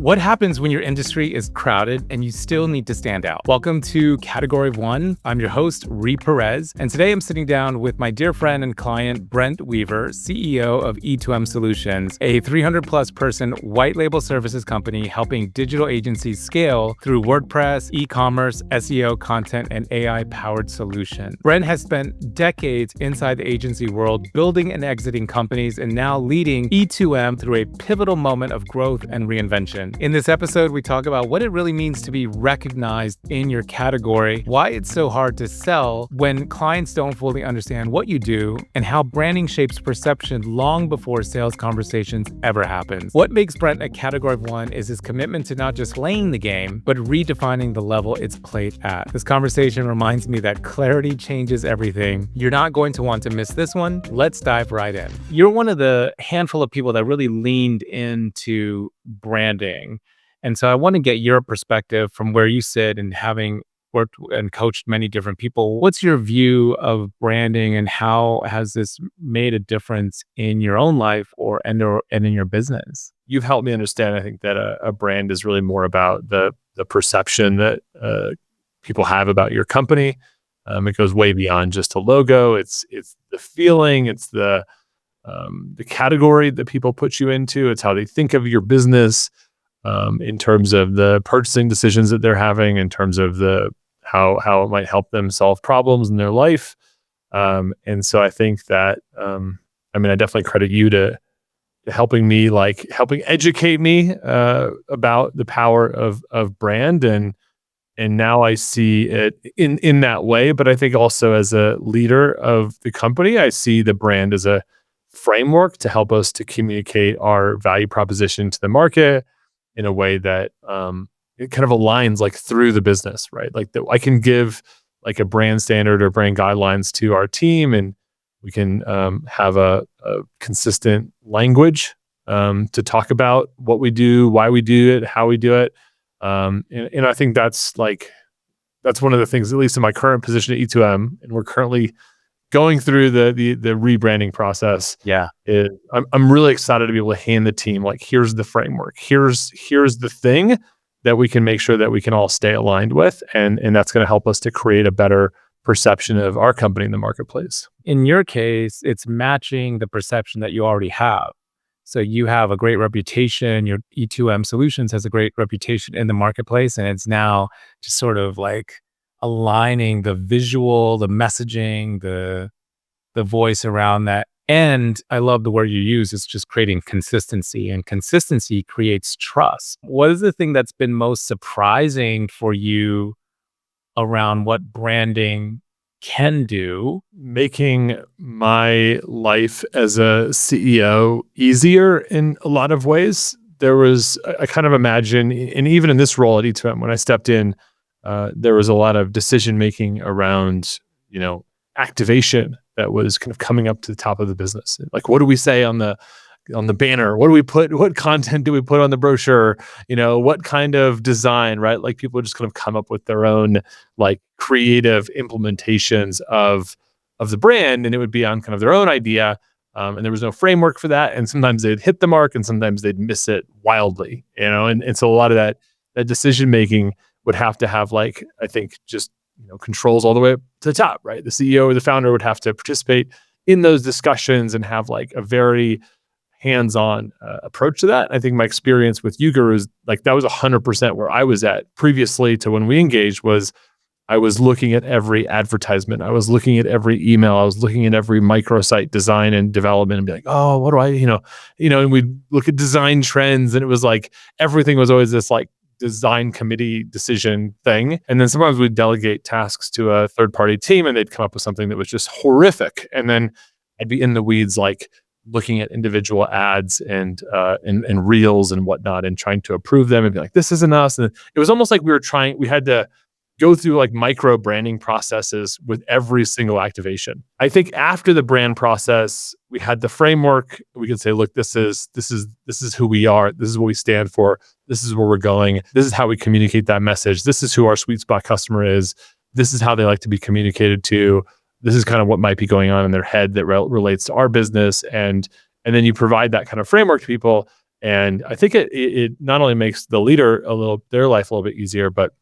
What happens when your industry is crowded and you still need to stand out? Welcome to Category of One. I'm your host, Perez, and today I'm sitting down with my dear friend and client, Brent Weaver, CEO of E2M Solutions, a 300-plus person white label services company helping digital agencies scale through WordPress, e-commerce, SEO, content, and AI-powered solutions. Brent has spent decades inside the agency world building and exiting companies and now leading E2M through a pivotal moment of growth and reinvention. In this episode, we talk about what it really means to be recognized in your category, why it's so hard to sell when clients don't fully understand what you do, and how branding shapes perception long before sales conversations ever happen. What makes Brent a Category of One is his commitment to not just playing the game, but redefining the level it's played at. This conversation reminds me that clarity changes everything. You're not going to want to miss this one. Let's dive right in. You're one of the handful of people that really leaned into branding. And so I want to get your perspective from where you sit and having worked and coached many different people. What's your view of branding and how has this made a difference in your own life and in your business? You've helped me understand, I think, that a brand is really more about the perception that people have about your company. It goes way beyond just a logo. It's the feeling, it's the category that people put you into. It's how they think of your business in terms of the purchasing decisions that they're having, in terms of how it might help them solve problems in their life. And so I think that, I definitely credit you to helping educate me about the power of brand. And now I see it in that way. But I think also as a leader of the company, I see the brand as a framework to help us to communicate our value proposition to the market in a way that it kind of aligns through the business, right? I can give a brand standard or brand guidelines to our team, and we can have a consistent language to talk about what we do, why we do it, how we do it. And I think that's one of the things, at least in my current position at E2M, and we're currently going through the rebranding process. Yeah, I'm really excited to be able to hand the team here's the framework, here's the thing that we can make sure that we can all stay aligned with, and that's going to help us to create a better perception of our company in the marketplace. In your case, it's matching the perception that you already have. So you have a great reputation. Your E2M Solutions has a great reputation in the marketplace, and it's now just sort of aligning the visual, the messaging, the voice around that. And I love the word you use. It's just creating consistency, and consistency creates trust. What is the thing that's been most surprising for you around what branding can do? Making my life as a CEO easier in a lot of ways. I kind of imagine, and even in this role at E2M, when I stepped in, there was a lot of decision-making around, activation that was kind of coming up to the top of the business. What do we say on the banner? What do we put? What content do we put on the brochure? What kind of design, right? People just kind of come up with their own creative implementations of the brand, and it would be on kind of their own idea. And there was no framework for that. And sometimes they'd hit the mark, and sometimes they'd miss it wildly. And so a lot of that decision making would have to have I think just controls all the way up to the top, right? The CEO or the founder would have to participate in those discussions and have a very hands-on approach to that. I think my experience with Uyghur is that was 100% where I was at previously to when we engaged. Was I was looking at every advertisement, I was looking at every email, I was looking at every microsite design and development, and be oh, what do I, and we'd look at design trends, and it was everything was always this design committee decision thing. And then sometimes we'd delegate tasks to a third-party team, and they'd come up with something that was just horrific. And then I'd be in the weeds, looking at individual ads and reels and whatnot, and trying to approve them and be this isn't us. And it was almost we had to go through micro branding processes with every single activation. I think after the brand process, we had the framework. We could say, look, this is who we are. This is what we stand for. This is where we're going. This is how we communicate that message. This is who our sweet spot customer is. This is how they like to be communicated to. This is kind of what might be going on in their head that relates to our business. And then you provide that kind of framework to people, And I think it not only makes the leader their life a little bit easier, but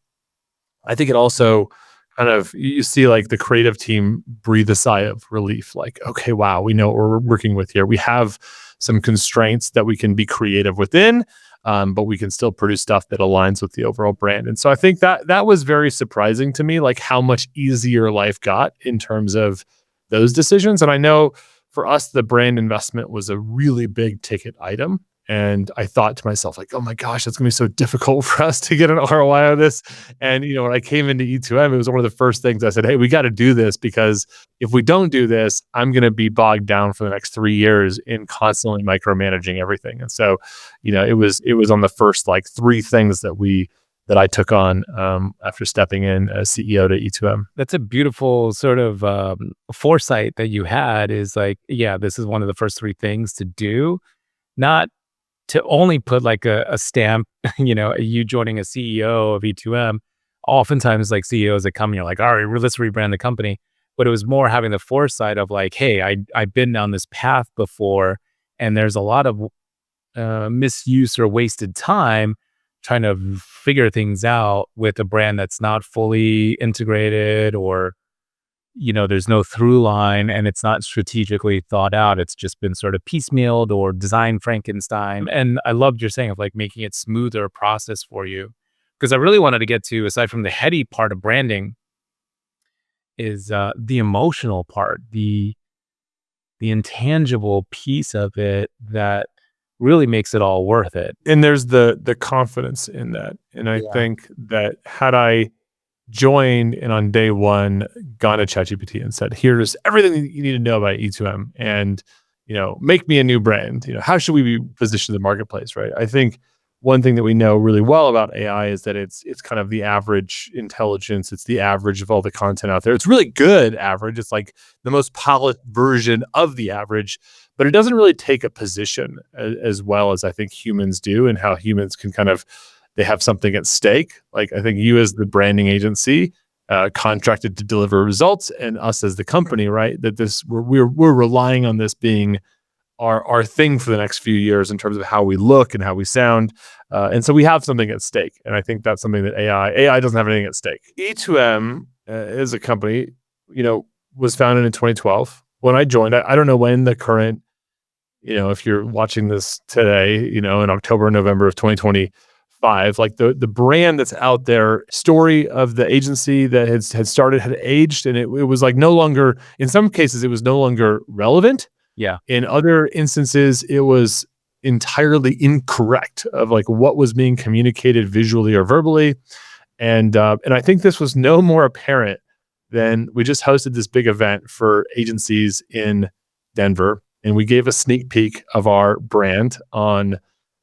I think it also kind of you see like the creative team breathe a sigh of relief, like, okay, wow, we know what we're working with here. We have some constraints that we can be creative within, but we can still produce stuff that aligns with the overall brand. And so I think that was very surprising to me, like how much easier life got in terms of those decisions. And I know for us, the brand investment was a really big ticket item. And I thought to myself, like, oh my gosh, it's gonna be so difficult for us to get an ROI on this. And when I came into E2M, it was one of the first things I said, hey, we got to do this, because if we don't do this, I'm gonna be bogged down for the next 3 years in constantly micromanaging everything. And so, it was on the first like three things that I took on after stepping in as CEO to E2M. That's a beautiful sort of foresight that you had, is like, yeah, this is one of the first three things to do, not to only put like a stamp, you joining a CEO of E2M. Oftentimes, like CEOs that come, you're like, all right, let's rebrand the company. But it was more having the foresight of like, hey, I've been down this path before, and there's a lot of misuse or wasted time trying to figure things out with a brand that's not fully integrated, or there's no through line and it's not strategically thought out. It's just been sort of piecemealed or design Frankenstein. And I loved your saying of like making it smoother process for you. Because I really wanted to get to, aside from the heady part of branding, is the emotional part, the intangible piece of it that really makes it all worth it. And there's the confidence in that. And I Yeah. think that had I joined and on day one gone to ChatGPT and said, here's everything that you need to know about E2M, and make me a new brand, how should we be positioned in the marketplace, right? I think one thing that we know really well about AI is that it's kind of the average intelligence. It's the average of all the content out there. It's really good average. It's like the most polished version of the average, but it doesn't really take a position as well as I think humans do, and how humans can kind of, they have something at stake. Like I think you as the branding agency contracted to deliver results, and us as the company, right? That we're relying on this being our thing for the next few years in terms of how we look and how we sound. And so we have something at stake. And I think that's something that AI doesn't have anything at stake. E2M is a company, was founded in 2012. When I joined, I don't know when the current, if you're watching this today, in October, November of 2025, like the brand that's out there, story of the agency that had started had aged, and it was like no longer, in some cases, it was no longer relevant. Yeah. In other instances, it was entirely incorrect of like what was being communicated visually or verbally. And I think this was no more apparent than we just hosted this big event for agencies in Denver, and we gave a sneak peek of our brand on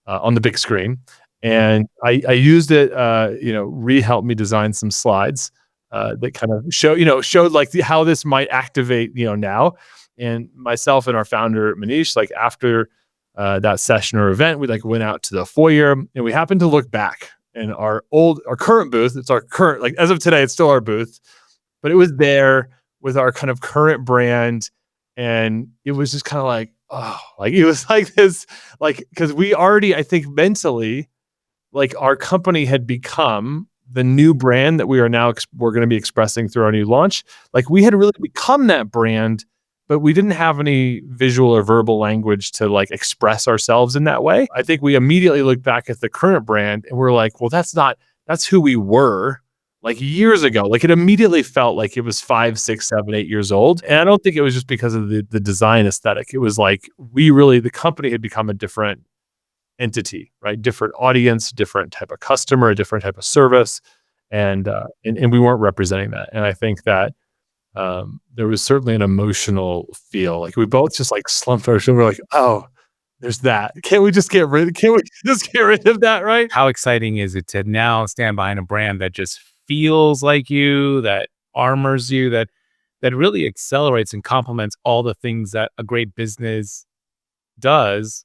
the big screen. And I used it, Ree helped me design some slides that kind of showed like how this might activate, now. And myself and our founder, Manish, like after that session or event, we like went out to the foyer, and we happened to look back, and our current booth, it's our current, like as of today, it's still our booth, but it was there with our kind of current brand. And it was just kind of like, oh, like it was like this, like, cause we already, I think mentally, like our company had become the new brand that we're going to be expressing through our new launch. Like we had really become that brand, but we didn't have any visual or verbal language to like express ourselves in that way. I think we immediately looked back at the current brand and we're like, well, that's who we were like years ago. Like it immediately felt like it was 5, 6, 7, 8 years old. And I don't think it was just because of the design aesthetic. It was like the company had become a different entity, right? Different audience, different type of customer, different type of service. And we weren't representing that. And I think that there was certainly an emotional feel. Like we both just like slumped our shoulder, like, oh, there's that. Can't we just get rid of that, right? How exciting is it to now stand behind a brand that just feels like you, that armors you, that really accelerates and complements all the things that a great business does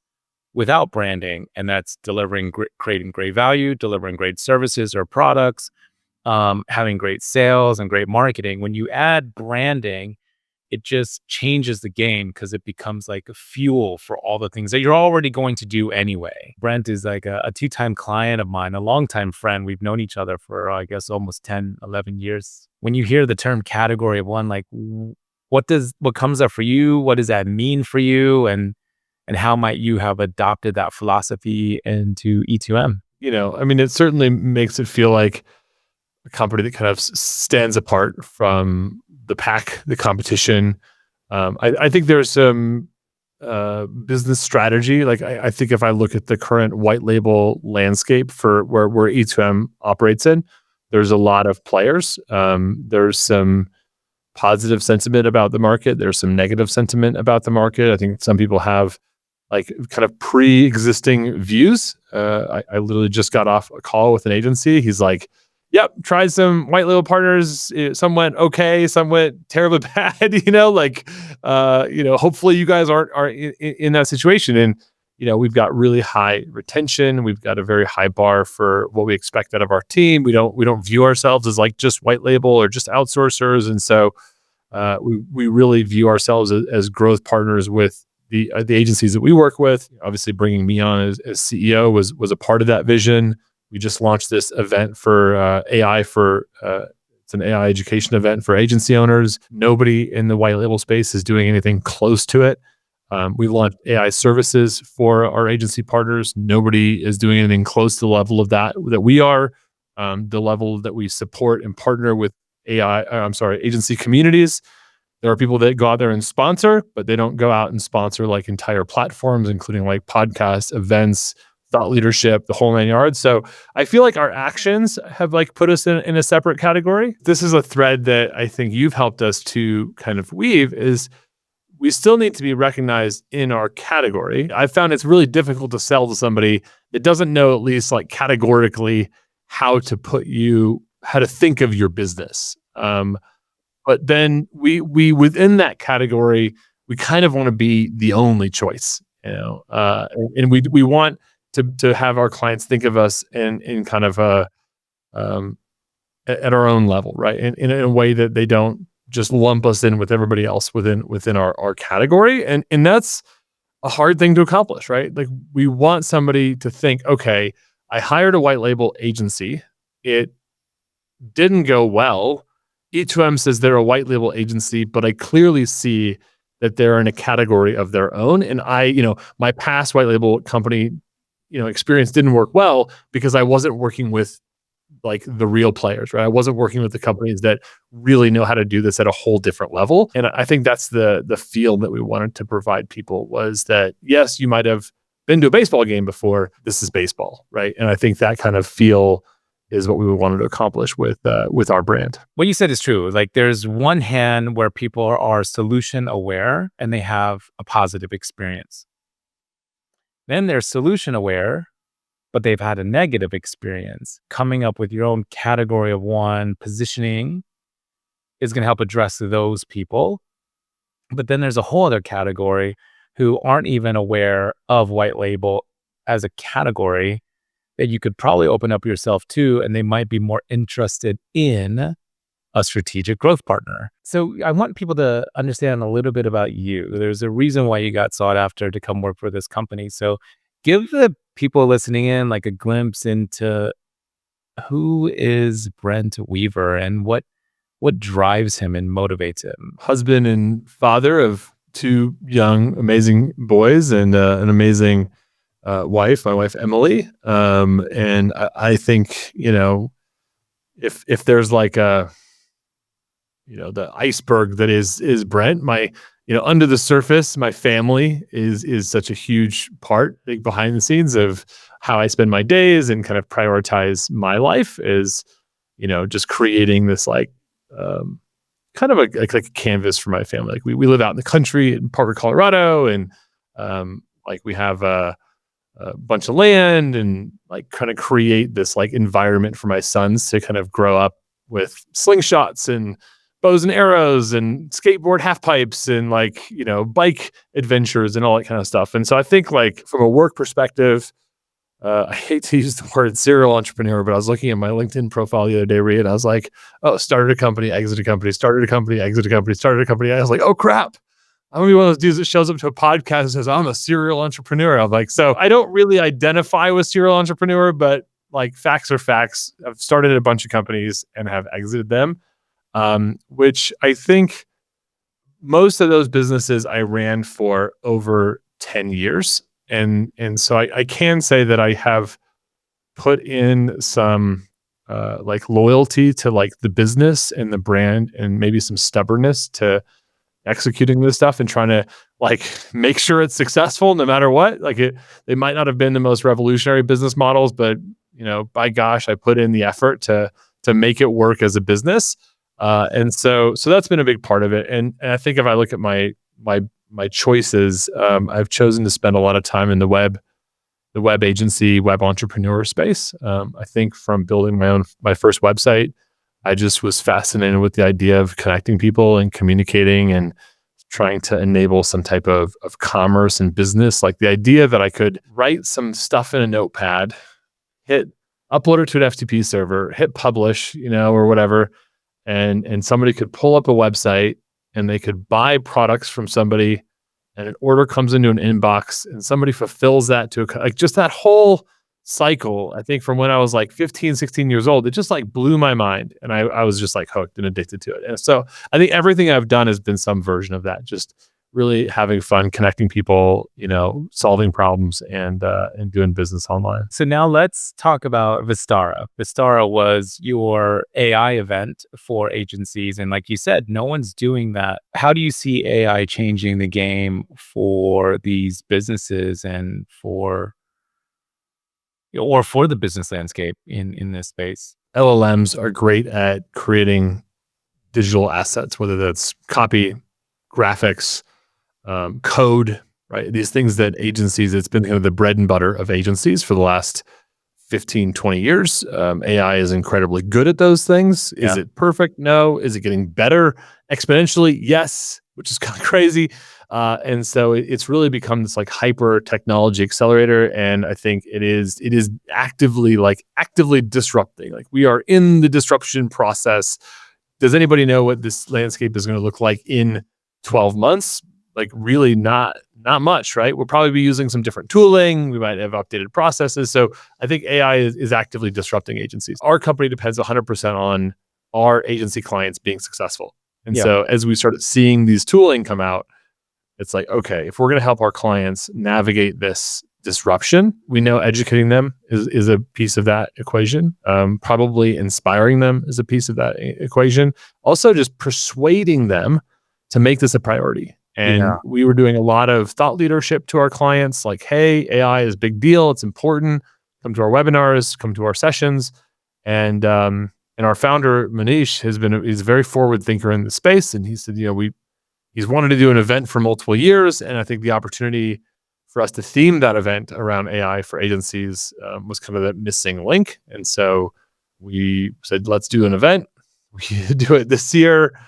without branding, and that's creating great value, delivering great services or products, having great sales and great marketing. When you add branding, it just changes the game because it becomes like a fuel for all the things that you're already going to do anyway. Brent is like a two-time client of mine, a longtime friend. We've known each other for, I guess, almost 10, 11 years. When you hear the term category of one, like what comes up for you? What does that mean for you? And how might you have adopted that philosophy into E2M? I mean, it certainly makes it feel like a company that kind of stands apart from the pack, the competition. I think there's some business strategy. Like I think if I look at the current white label landscape for where E2M operates in, there's a lot of players. There's some positive sentiment about the market. There's some negative sentiment about the market. I think some people have like kind of pre-existing views. I literally just got off a call with an agency. He's like, yep, tried some white label partners. Some went okay, some went terribly bad, hopefully you guys aren't in that situation. And, we've got really high retention. We've got a very high bar for what we expect out of our team. We don't view ourselves as like just white label or just outsourcers. And so we really view ourselves as growth partners with the agencies that we work with. Obviously bringing me on as CEO was a part of that vision. We just launched this event for AI it's an AI education event for agency owners. Nobody in the white label space is doing anything close to it. We launched AI services for our agency partners. Nobody is doing anything close to the level of that we are. The level that we support and partner with agency communities. There are people that go out there and sponsor, but they don't go out and sponsor like entire platforms, including like podcasts, events, thought leadership, the whole 9 yards. So I feel like our actions have like put us in a separate category. This is a thread that I think you've helped us to kind of weave is we still need to be recognized in our category. I found it's really difficult to sell to somebody that doesn't know at least like categorically how to think of your business. But then we within that category, we kind of want to be the only choice, and we want to have our clients think of us in kind of at our own level, right? In a way that they don't just lump us in with everybody else within our category. And that's a hard thing to accomplish, right? Like we want somebody to think, okay, I hired a white label agency. It didn't go well. E2M says they're a white label agency, but I clearly see that they're in a category of their own. And my past white label company, experience didn't work well because I wasn't working with like the real players, right? I wasn't working with the companies that really know how to do this at a whole different level. And I think that's the feel that we wanted to provide people was that, yes, you might have been to a baseball game before. This is baseball, right? And I think that kind of feel is what we wanted to accomplish with our brand. What you said is true. Like there's one hand where people are solution aware and they have a positive experience. Then they're solution aware, but they've had a negative experience. Coming up with your own category of one positioning is going to help address those people. But then there's a whole other category who aren't even aware of white label as a category that you could probably open up yourself to, and they might be more interested in a strategic growth partner. So I want people to understand a little bit about you. There's a reason why you got sought after to come work for this company. So give the people listening in like a glimpse into who is Brent Weaver and what drives him and motivates him. Husband and father of two young, amazing boys and an amazing wife, my wife, Emily. And I think, if there's like the iceberg that is Brent, under the surface, my family is such a huge part, like behind the scenes of how I spend my days and kind of prioritize my life is, just creating this like, kind of like a canvas for my family. Like we live out in the country in Parker, Colorado, and like we have a bunch of land and like kind of create this like environment for my sons to kind of grow up with slingshots and bows and arrows and skateboard half pipes and like, bike adventures and all that kind of stuff. And so I think like from a work perspective, I hate to use the word serial entrepreneur, but I was looking at my LinkedIn profile the other day, Rhea, and I was like, oh, started a company, exited a company, started a company, exited a company, started a company. I was like, oh crap. I'm gonna be one of those dudes that shows up to a podcast and says, I'm a serial entrepreneur. I'm like, so I don't really identify with serial entrepreneur, but like facts are facts. I've started a bunch of companies and have exited them, which I think most of those businesses I ran for over 10 years. And so I can say that I have put in some like loyalty to like the business and the brand and maybe some stubbornness to executing this stuff and trying to like make sure it's successful no matter what. Like they might not have been the most revolutionary business models, but by gosh, I put in the effort to make it work as a business. And so that's been a big part of it. And I think if I look at my choices, I've chosen to spend a lot of time in the web agency, web entrepreneur space. I think from building my first website, I just was fascinated with the idea of connecting people and communicating and trying to enable some type of commerce and business. Like the idea that I could write some stuff in a notepad, hit upload it to an FTP server, hit publish, or whatever, and somebody could pull up a website and they could buy products from somebody and an order comes into an inbox and somebody fulfills that like just that whole cycle. I think from when I was like 15, 16 years old, it just like blew my mind. And I was just like hooked and addicted to it. And so I think everything I've done has been some version of that, just really having fun, connecting people, solving problems and doing business online. So now let's talk about Vistara. Vistara was your AI event for agencies. And like you said, no one's doing that. How do you see AI changing the game for these businesses and for the business landscape in this space? LLMs are great at creating digital assets, whether that's copy, graphics, code, right? These things that agencies, it's been kind of the bread and butter of agencies for the last 15, 20 years. AI is incredibly good at those things. Is it perfect? No. Is it getting better exponentially? Yes, which is kind of crazy. And so it's really become this like hyper technology accelerator. And I think it is actively disrupting. Like we are in the disruption process. Does anybody know what this landscape is going to look like in 12 months? Like really not much, right? We'll probably be using some different tooling. We might have updated processes. So I think AI is actively disrupting agencies. Our company depends 100% on our agency clients being successful. And so as we started seeing these tooling come out, it's like, okay, if we're going to help our clients navigate this disruption, we know educating them is a piece of that equation. Probably inspiring them is a piece of that equation. Also just persuading them to make this a priority. And we were doing a lot of thought leadership to our clients, like, hey, AI is a big deal. It's important. Come to our webinars, come to our sessions. And our founder, Manish, he's a very forward thinker in the space. And he said, he's wanted to do an event for multiple years. And I think the opportunity for us to theme that event around AI for agencies was kind of that missing link. And so we said, let's do an event. We do it this year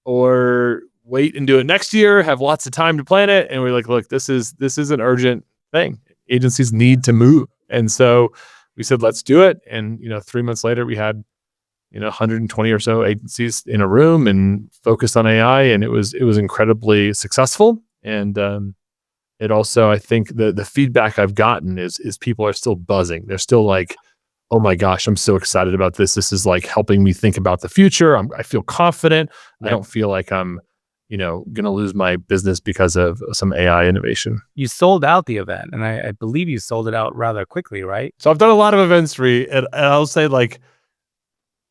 or wait and do it next year, have lots of time to plan it. And we're like, look, this is an urgent thing. Agencies need to move. And so we said, let's do it. And, 3 months later, we had, 120 or so agencies in a room and focused on AI. And it was incredibly successful. And it also, I think the feedback I've gotten is people are still buzzing. They're still like, oh my gosh, I'm so excited about this. This is like helping me think about the future. I feel confident. I don't feel like I'm going to lose my business because of some AI innovation. You sold out the event, and I believe you sold it out rather quickly, right? So I've done a lot of events, and I'll say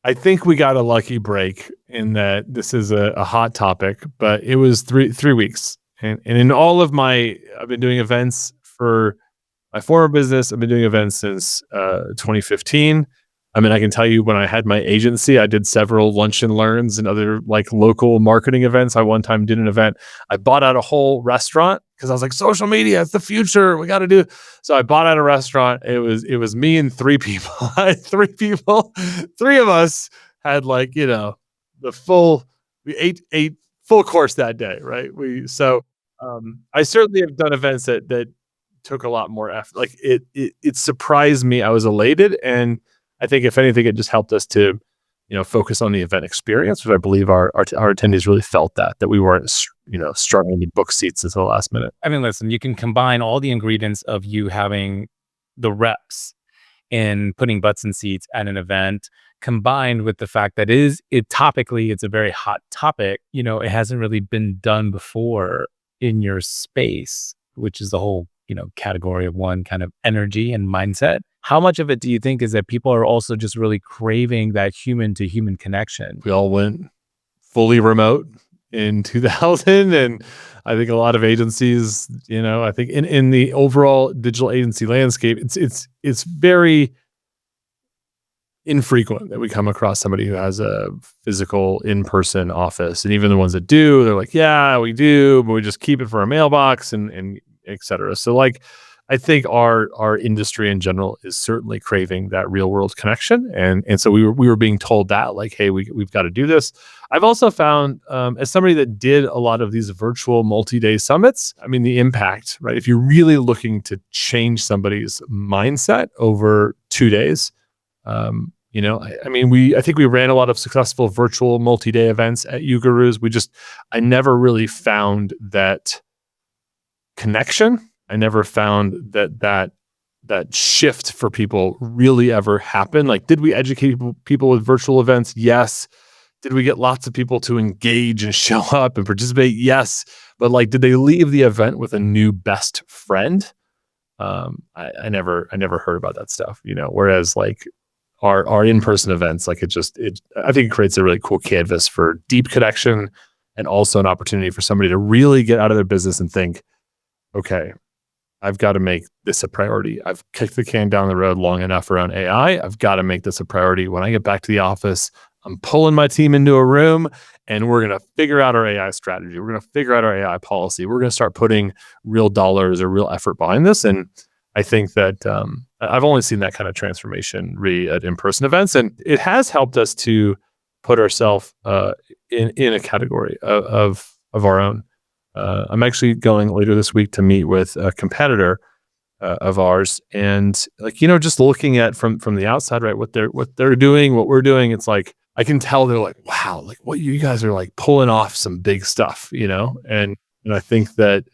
I think we got a lucky break in that this is a hot topic, but it was three weeks. And in all of I've been doing events for my former business. I've been doing events since 2015. I mean, I can tell you when I had my agency, I did several lunch and learns and other local marketing events. I one time did an event. I bought out a whole restaurant because I was like, social media, it's the future. We got to do. So I bought out a restaurant. It was me and three people. Three people. Three of us had the full. We ate full course that day, right? I certainly have done events that took a lot more effort. Like it surprised me. I was elated, and I think if anything, it just helped us to, focus on the event experience, which I believe our attendees really felt that we weren't, struggling to book seats until the last minute. I mean, listen, you can combine all the ingredients of you having the reps in putting butts in seats at an event, combined with the fact that topically, it's a very hot topic. It hasn't really been done before in your space, which is the whole, category of one kind of energy and mindset. How much of it do you think is that people are also just really craving that human to human connection? We all went fully remote in 2000, and I think a lot of agencies, I think in the overall digital agency landscape, it's very infrequent that we come across somebody who has a physical in-person office. And even the ones that do, they're like, yeah, we do, but we just keep it for a mailbox and et cetera. So like, I think our industry in general is certainly craving that real world connection. And so we were being told that, like, hey, we've got to do this. I've also found, as somebody that did a lot of these virtual multi-day summits, I mean, the impact, right? If you're really looking to change somebody's mindset over 2 days, I think we ran a lot of successful virtual multi-day events at UGurus. I never really found that connection. I never found that shift for people really ever happen. Like, did we educate people with virtual events? Yes. Did we get lots of people to engage and show up and participate? Yes. But like, did they leave the event with a new best friend? I never heard about that stuff, whereas like our in-person events, like I think it creates a really cool canvas for deep connection, and also an opportunity for somebody to really get out of their business and think, okay, I've got to make this a priority. I've kicked the can down the road long enough around AI. I've got to make this a priority. When I get back to the office, I'm pulling my team into a room and we're going to figure out our AI strategy. We're going to figure out our AI policy. We're going to start putting real dollars or real effort behind this. And I think that I've only seen that kind of transformation at in-person events. And it has helped us to put ourselves in a category of our own. I'm actually going later this week to meet with a competitor of ours, and like, just looking at from the outside, right, what they're doing, what we're doing, it's like I can tell they're like, wow, like what you guys are like pulling off some big stuff, and I think that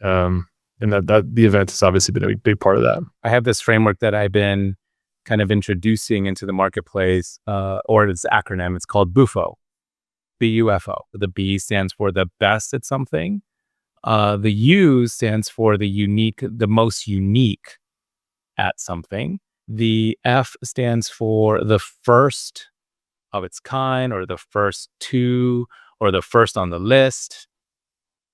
and that the event has obviously been a big part of that. I have this framework that I've been kind of introducing into the marketplace, or its acronym. It's called BUFO, BUFO. The B stands for the best at something. The U stands for the most unique at something. The F stands for the first of its kind, or the first to, or the first on the list.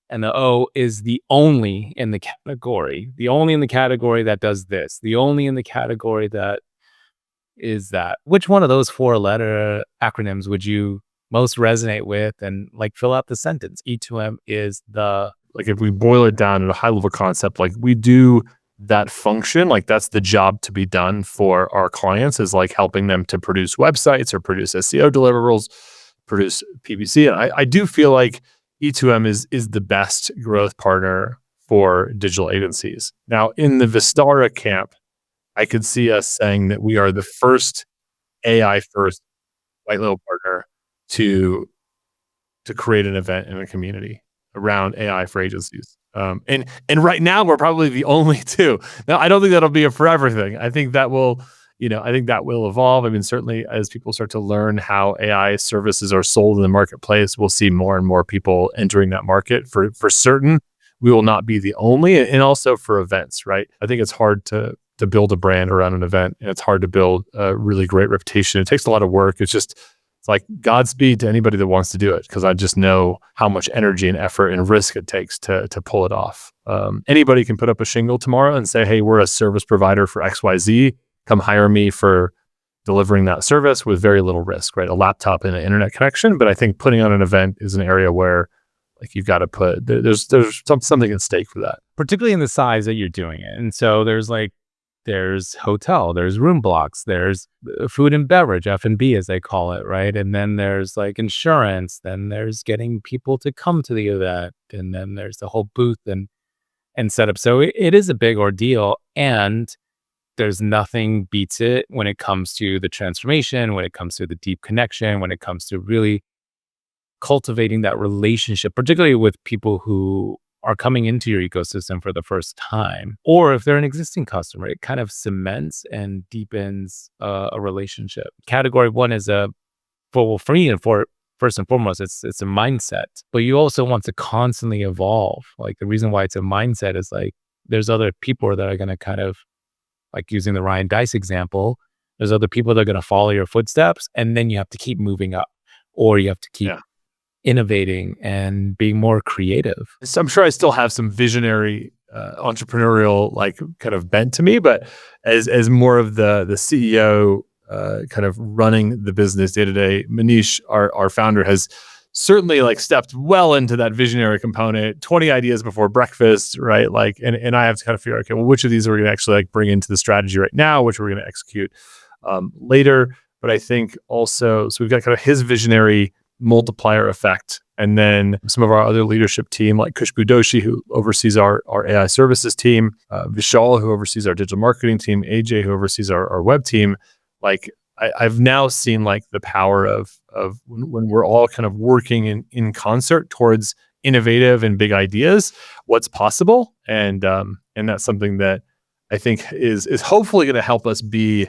And the O is the only in the category that does this, the only in the category that is that. Which one of those 4-letter acronyms would you most resonate with? And like, fill out the sentence. E2M is the... Like, if we boil it down at a high level concept, like we do that function, like that's the job to be done for our clients, is like helping them to produce websites or produce SEO deliverables, produce PPC. And I do feel like E2M is the best growth partner for digital agencies. Now, in the Vistara camp, I could see us saying that we are the first AI first white label partner to create an event in a community around AI for agencies. And right now we're probably the only two. Now, I don't think that'll be a forever thing. I think that will evolve. I mean, certainly as people start to learn how AI services are sold in the marketplace, we'll see more and more people entering that market. For certain, we will not be the only, and also for events, right? I think it's hard to build a brand around an event, and it's hard to build a really great reputation. It takes a lot of work. It's like Godspeed to anybody that wants to do it, because I just know how much energy and effort and risk it takes to pull it off. Anybody can put up a shingle tomorrow and say, hey, we're a service provider for XYZ. Come hire me for delivering that service with very little risk, right? A laptop and an internet connection. But I think putting on an event is an area where like you've got to there's something at stake for that. Particularly in the size that you're doing it. And so there's hotel, there's room blocks, there's food and beverage, F&B as they call it, right? And then there's like insurance, then there's getting people to come to the event, and then there's the whole booth and and set up. So it is a big ordeal. And there's nothing beats it when it comes to the transformation, when it comes to the deep connection, when it comes to really cultivating that relationship, particularly with people who are coming into your ecosystem for the first time, or if they're an existing customer, it kind of cements and deepens a relationship. Category one is for me and for first and foremost, it's a mindset, but you also want to constantly evolve. Like the reason why it's a mindset is like there's other people that are going to kind of like using the Ryan Dice example. There's other people that are going to follow your footsteps, and then you have to keep moving up, or you have to keep innovating and being more creative. So I'm sure I still have some visionary entrepreneurial like kind of bent to me, but as more of the CEO kind of running the business day to day, Manish, our founder, has certainly like stepped well into that visionary component. 20 ideas before breakfast, right? Like, and I have to kind of figure out, okay, well, which of these are we going to actually like bring into the strategy right now, which we're going to execute later. But I think also, so we've got kind of his visionary multiplier effect. And then some of our other leadership team, like Kushbu Doshi, who oversees our AI services team, Vishal, who oversees our digital marketing team, AJ, who oversees our web team. Like I've now seen like the power of when we're all kind of working in concert towards innovative and big ideas, what's possible. And that's something that I think is hopefully going to help us be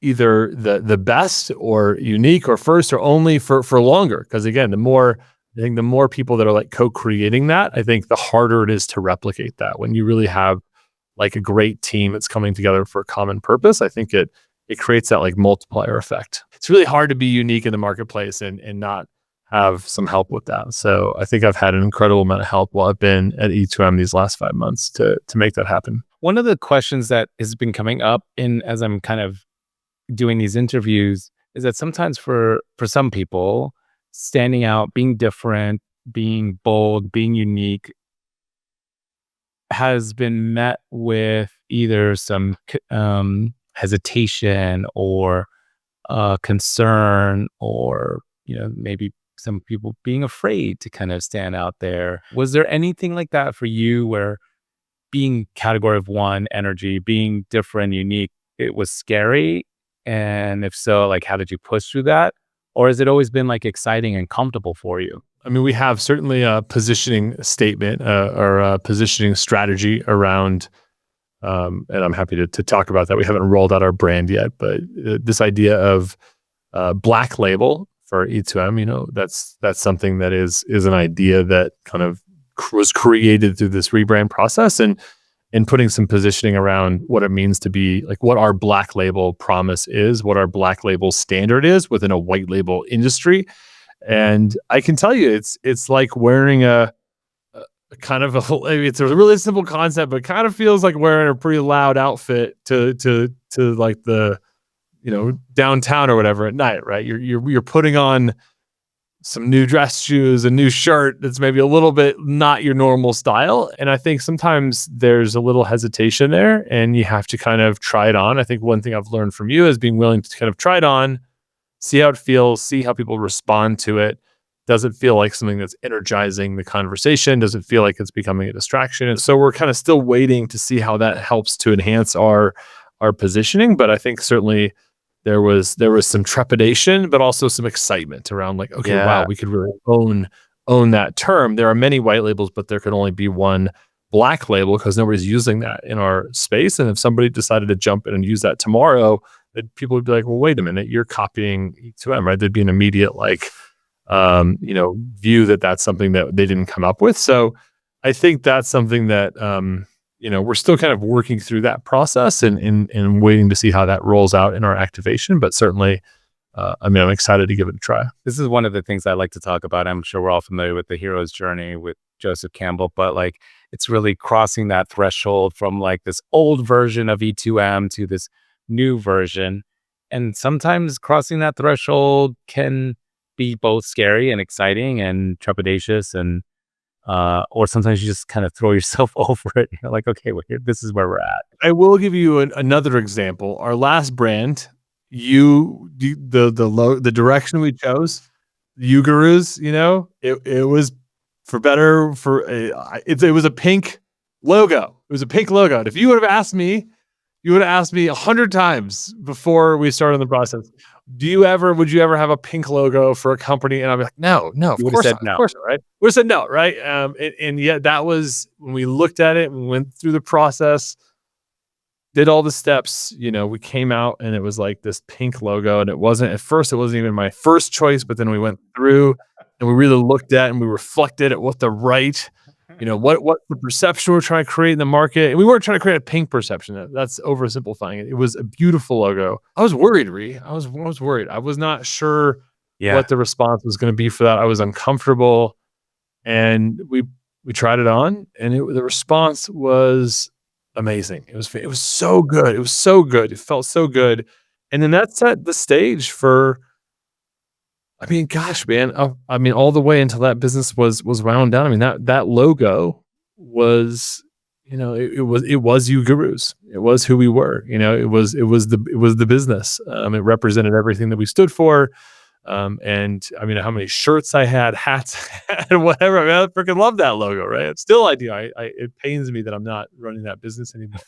either the best or unique or first or only for longer. Because again, the more people that are like co-creating that, I think the harder it is to replicate that. When you really have like a great team that's coming together for a common purpose, I think it creates that like multiplier effect. It's really hard to be unique in the marketplace and not have some help with that. So I think I've had an incredible amount of help while I've been at E2M these last 5 months to make that happen. One of the questions that has been coming up as I'm kind of doing these interviews is that sometimes for some people, standing out, being different, being bold, being unique has been met with either some hesitation or concern, or maybe some people being afraid to kind of stand out there. Was there anything like that for you where being category of one energy, being different, unique, it was scary? And if so, like, how did you push through that? Or has it always been like exciting and comfortable for you? I mean, we have certainly a positioning statement or a positioning strategy around, and I'm happy to talk about that. We haven't rolled out our brand yet, but this idea of black label for E2M, that's something that is an idea that kind of was created through this rebrand process, and putting some positioning around what it means to be like what our black label promise is, what our black label standard is within a white label industry. And I can tell you, it's like wearing a kind of it's a really simple concept, but kind of feels like wearing a pretty loud outfit to like the downtown or whatever at night, right? You're putting on some new dress shoes, a new shirt that's maybe a little bit not your normal style. And I think sometimes there's a little hesitation there and you have to kind of try it on. I think one thing I've learned from you is being willing to kind of try it on, see how it feels, see how people respond to it. Does it feel like something that's energizing the conversation? Does it feel like it's becoming a distraction? And so we're kind of still waiting to see how that helps to enhance our positioning. But I think certainly there was some trepidation, but also some excitement around like, okay, wow, we could really own that term. There are many white labels, but there can only be one black label because nobody's using that in our space. And if somebody decided to jump in and use that tomorrow, that people would be like, well, wait a minute, you're copying E2M, right? There'd be an immediate like, view that that's something that they didn't come up with. So I think that's something that, we're still kind of working through that process and waiting to see how that rolls out in our activation. But certainly, I'm excited to give it a try. This is one of the things I like to talk about. I'm sure we're all familiar with the hero's journey with Joseph Campbell, but like it's really crossing that threshold from like this old version of E2M to this new version. And sometimes crossing that threshold can be both scary and exciting and trepidatious, and or sometimes you just kind of throw yourself over it. You're like, okay, well, this is where we're at. I will give you another example. Our last brand, the direction we chose, you gurus, it was for better, it was a pink logo. It was a pink logo. And if you would have asked me, 100 times before we started the process, would you ever have a pink logo for a company? And I'd be like, no, You of would have course said not. Of no. course not, right? We would have said no, right? And yet that was when we looked at it, we went through the process, did all the steps, we came out and it was like this pink logo. And at first, it wasn't even my first choice, but then we went through and we really looked at and we reflected at what the right, what the perception we're trying to create in the market. And we weren't trying to create a pink perception. That's oversimplifying it. It was a beautiful logo. I was worried, I was worried. I was not sure what the response was going to be for that. I was uncomfortable. And we tried it on and the response was amazing. It was so good. It was so good. It felt so good. And then that set the stage for, gosh, man. All the way until that business was wound down. That logo was, it was You Gurus. It was who we were. It was the business. It represented everything that we stood for. And how many shirts I had, hats, and whatever. I freaking love that logo, right? Still, I do. It pains me that I'm not running that business anymore.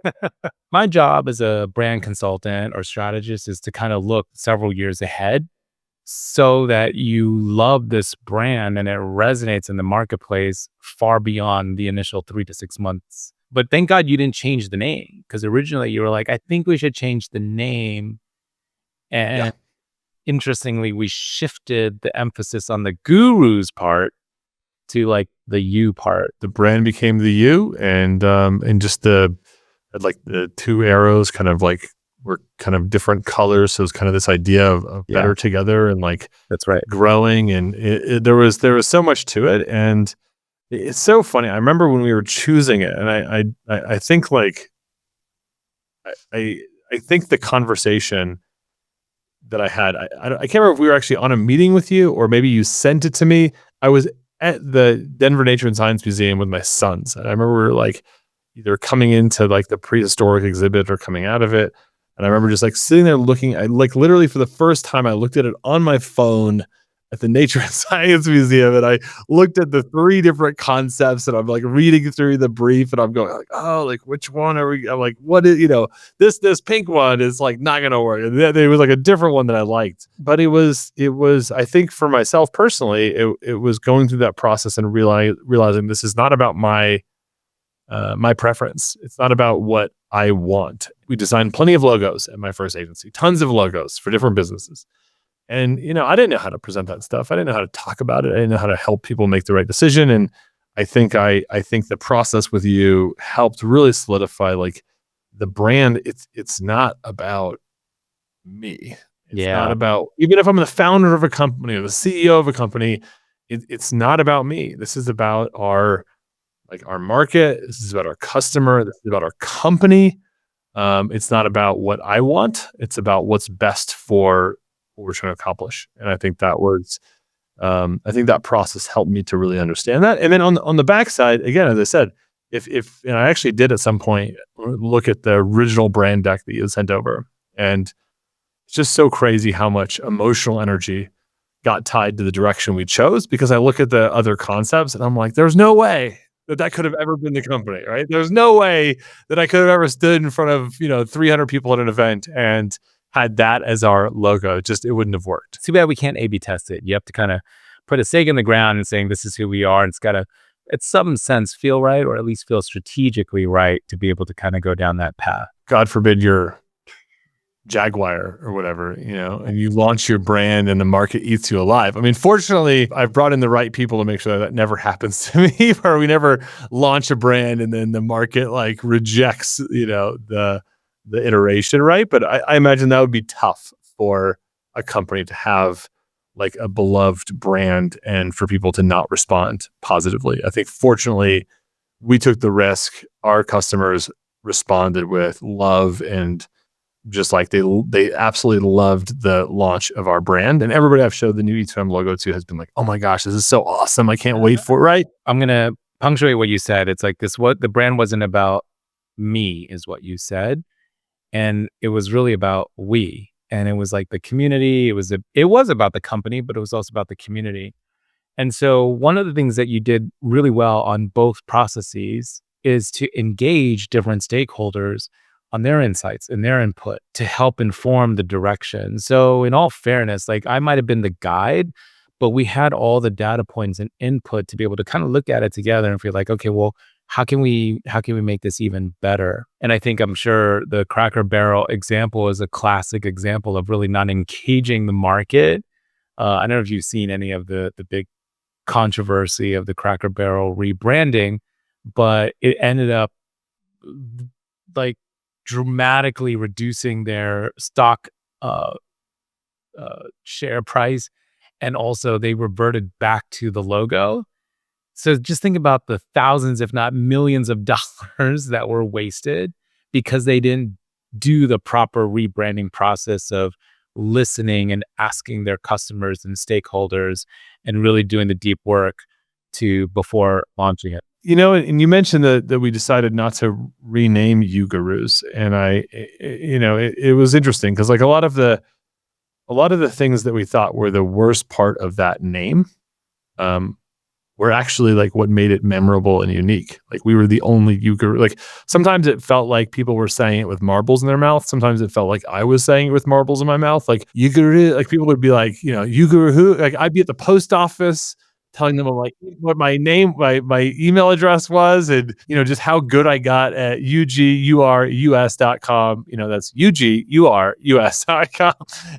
But My job as a brand consultant or strategist is to kind of look several years ahead so that you love this brand and it resonates in the marketplace far beyond the initial 3 to 6 months. But thank God you didn't change the name, because originally you were like, I think we should change the name. And interestingly, we shifted the emphasis on the gurus part to like the you part. the brand became the You, and just the two arrows kind of like were kind of different colors. So it's kind of this idea of better together and That's right. growing. And there was so much to it. And it's so funny. I remember when we were choosing it, and I think I think the conversation that I had, I can't remember if we were actually on a meeting with you or maybe you sent it to me. I was at the Denver Nature and Science Museum with my sons. And I remember we were either coming into the prehistoric exhibit or coming out of it. And I remember just sitting there looking, I literally for the first time, I looked at it on my phone at the Nature and Science Museum, and I looked at the 3 different concepts, and I'm reading through the brief, and I'm going which one are we? I'm what is, this pink one is not going to work. And there was a different one that I liked, but it was, I think for myself personally, it was going through that process and realizing this is not about my preference. It's not about what I want. We designed plenty of logos at my first agency, tons of logos for different businesses. And, I didn't know how to present that stuff. I didn't know how to talk about it. I didn't know how to help people make the right decision. And I think the process with you helped really solidify the brand. It's not about me. It's not about, even if I'm the founder of a company or the CEO of a company, it's not about me. This is about our market. This is about our customer. This is about our company. It's not about what I want. It's about what's best for what we're trying to accomplish. And I think that was, I think that process helped me to really understand that. And then on the backside, again, as I said, if and I actually did at some point look at the original brand deck that you had sent over, and it's just so crazy how much emotional energy got tied to the direction we chose, because I look at the other concepts and I'm like, there's no way that could have ever been the company, right? There's no way that I could have ever stood in front of 300 people at an event and had that as our logo. It wouldn't have worked. Too bad we can't A/B test it. You have to kind of put a stake in the ground and saying this is who we are. And it's got to, in some sense, feel right, or at least feel strategically right to be able to kind of go down that path. God forbid you're Jaguar or whatever, and you launch your brand and the market eats you alive. Fortunately, I've brought in the right people to make sure that never happens to me, where we never launch a brand and then the market rejects, the iteration, right? But I imagine that would be tough for a company to have a beloved brand and for people to not respond positively. I think fortunately we took the risk. Our customers responded with love, and just they absolutely loved the launch of our brand. And everybody I've showed the new E2M logo to has been oh my gosh, this is so awesome. I can't wait for it, right? I'm going to punctuate what you said. It's what the brand wasn't about me, is what you said. And it was really about we. And it was the community. It was about the company, but it was also about the community. And so one of the things that you did really well on both processes is to engage different stakeholders on their insights and their input to help inform the direction. So in all fairness, like I might have been the guide, but we had all the data points and input to be able to kind of look at it together and feel like, okay, well, how can we make this even better? And I think I'm sure the Cracker Barrel example is a classic example of really not engaging the market. I don't know if you've seen any of the big controversy of the Cracker Barrel rebranding, but it ended up like dramatically reducing their stock uh, share price, and also they reverted back to the logo. So just think about the thousands, if not millions of dollars that were wasted because they didn't do the proper rebranding process of listening and asking their customers and stakeholders and really doing the deep work to before launching it. And you mentioned that we decided not to rename You Gurus, and it was interesting because like a lot of the things that we thought were the worst part of that name, were actually like what made it memorable and unique. Like we were the only You Guru. Like sometimes it felt like people were saying it with marbles in their mouth. Sometimes it felt like I was saying it with marbles in my mouth. Like You Guru, like people would be like, You Guru who? Like I'd be at the post office telling them like what my name, my email address was, and just how good I got at ugurus.com. That's ugurus.com.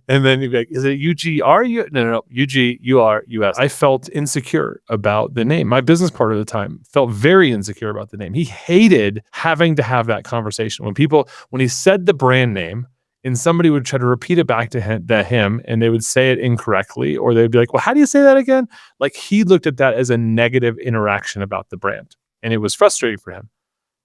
And then you'd be like, is it UGRU? No, UGURUS. I felt insecure about the name. My business partner at the time felt very insecure about the name. He hated having to have that conversation when he said the brand name and somebody would try to repeat it back to him and they would say it incorrectly, or they'd be like, well, how do you say that again? Like he looked at that as a negative interaction about the brand, and it was frustrating for him,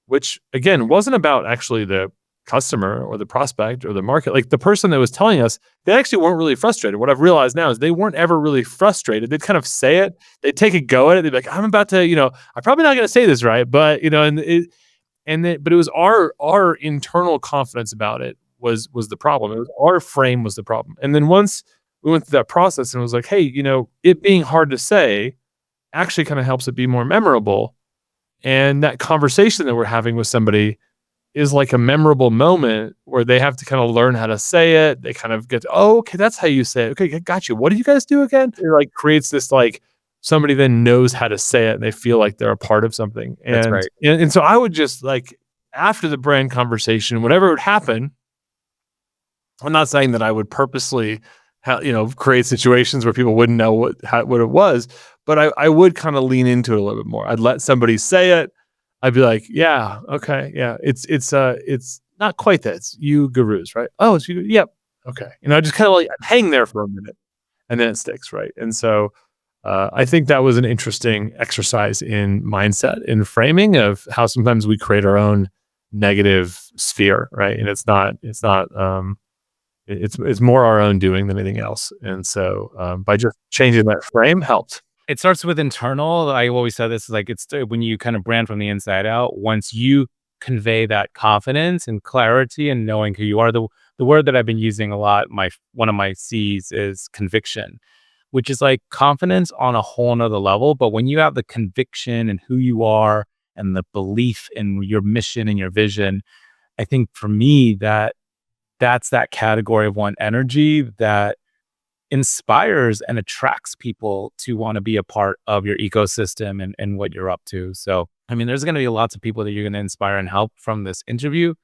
which again, wasn't about actually the customer or the prospect or the market. Like the person that was telling us, they actually weren't really frustrated. What I've realized now is they weren't ever really frustrated. They'd kind of say it, they'd take a go at it. They'd be like, I'm about to, I'm probably not going to say this right, but, but it was our internal confidence about it was the problem. It was our frame was the problem. And then once we went through that process and it was like, hey, it being hard to say actually kind of helps it be more memorable. And that conversation that we're having with somebody is like a memorable moment where they have to kind of learn how to say it. They kind of get, oh, okay, that's how you say it. Okay, got you. What do you guys do again? It like creates this like somebody then knows how to say it and they feel like they're a part of something. That's right. And so I would just like after the brand conversation, whatever would happen, I'm not saying that I would purposely create situations where people wouldn't know what it was, but I would kind of lean into it a little bit more. I'd let somebody say it. I'd be like, yeah, okay, yeah, it's not quite that. It's You Gurus, right? Oh, it's you. Yep. Okay. I just kind of like hang there for a minute and then it sticks, right? And so I think that was an interesting exercise in mindset and framing of how sometimes we create our own negative sphere, right? And it's more our own doing than anything else. And so by just changing that frame helped. It starts with internal. I always say this is like it's when you kind of brand from the inside out. Once you convey that confidence and clarity and knowing who you are, the word that I've been using a lot, one of my C's is conviction, which is like confidence on a whole nother level. But when you have the conviction and who you are and the belief in your mission and your vision, I think for me that's that category of one energy that inspires and attracts people to want to be a part of your ecosystem and what you're up to. So, I mean, there's going to be lots of people that you're going to inspire and help from this interview.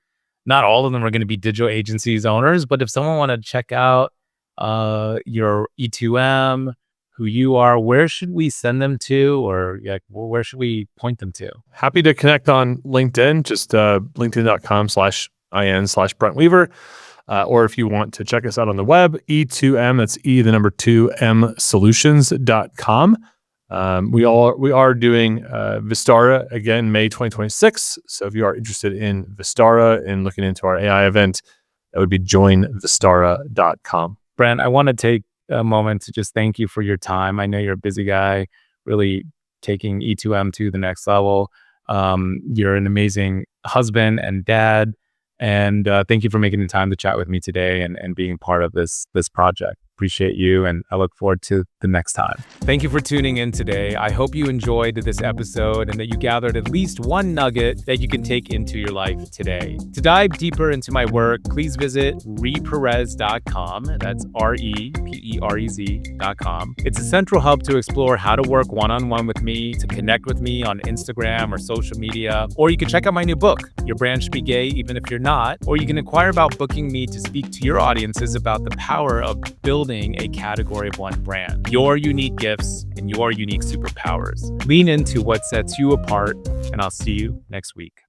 Not all of them are going to be digital agencies owners, but if someone want to check out your E2M, who you are, where should we send them to, or where should we point them to? Happy to connect on LinkedIn, just linkedin.com/IN/Brent Weaver. Or if you want to check us out on the web, E2M, that's E2M Solutions.com. We are doing Vistara again, May 2026. So if you are interested in Vistara and looking into our AI event, that would be joinvistara.com. Brent, I want to take a moment to just thank you for your time. I know you're a busy guy, really taking E2M to the next level. You're an amazing husband and dad. And thank you for making the time to chat with me today and being part of this project. Appreciate you. And I look forward to the next time. Thank you for tuning in today. I hope you enjoyed this episode and that you gathered at least one nugget that you can take into your life today. To dive deeper into my work, please visit reperez.com. That's reperez.com. It's a central hub to explore how to work one-on-one with me, to connect with me on Instagram or social media, or you can check out my new book, Your Brand Should Be Gay Even If You're Not, or you can inquire about booking me to speak to your audiences about the power of building a category of one brand, your unique gifts and your unique superpowers. Lean into what sets you apart, and I'll see you next week.